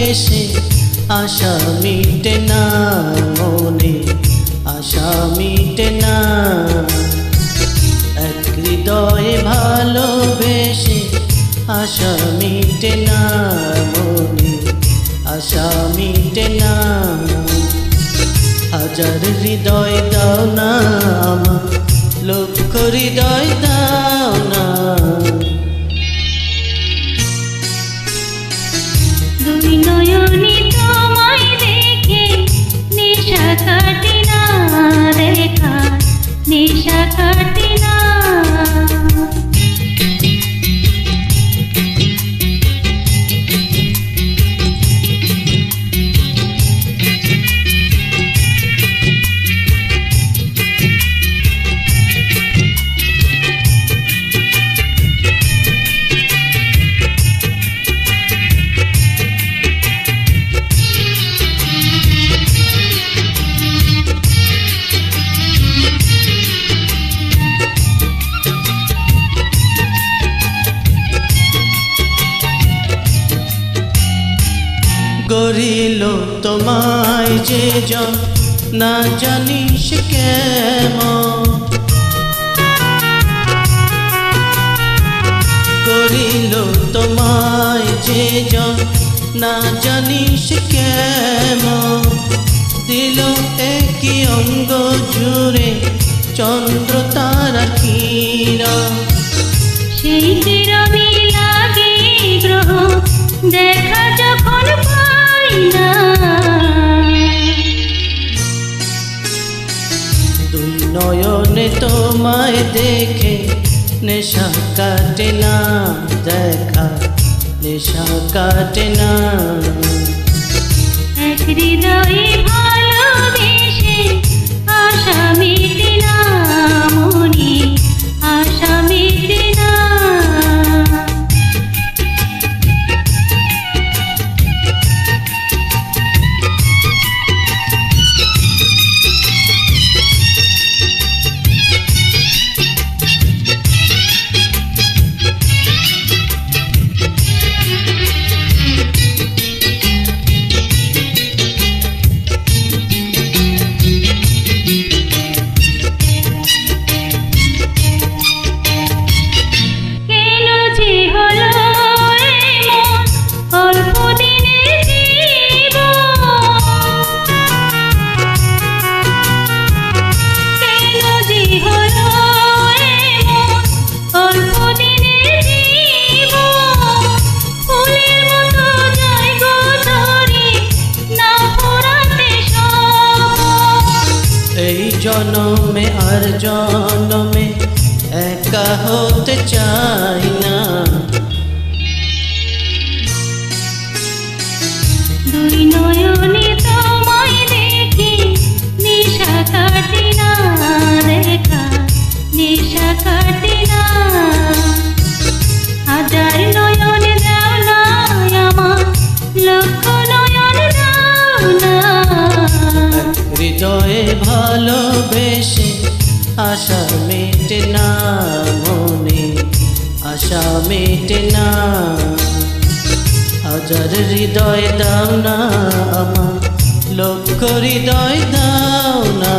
ভালোবেসে আশা মিটে না মনে, আশা মিটে না। এক হৃদয়ে ভালোবেসে আশা মিটে না মনে, আশা মিটে না। হাজার হৃদয় দাও না আমার, লক্ষ হৃদয় দাও না। দুই নয়নে তোমায় দেখে নেশা কাটে না, দেখা নেশা কাটে না। গড়িল তোমায় যে জন না জানিস কেমন, গড়িল তোমায় যে জন না জানিস কেমন। দিল একই অঙ্গ জুড়ে চন্দ্র তারা কিরণ, সেই কিরণে লাগে গ্রহ দেখা যখন পাই না। দুই নয়নে তোমায় দেখে নেশা কাটে না, দেখা নেশা কাটে না। এক হৃদয়ে ভালোবেসে আশা মিটে না মনে, আশা মিটে না। এই জনমে আর জনমে একা হতে চাই না। দুই নয়নে তোমায় দেখে নেশা কাটে না, দেখা নেশা কাটে না। হাজার নয়ন দাও না আমার, লক্ষ নয়ন দাও না। হৃদয়ে ভালোবেসে আশা মেটে না মনে, আশা মেটে না। হাজার হৃদয় দাও না আমার, লক্ষ হৃদয় দাও না।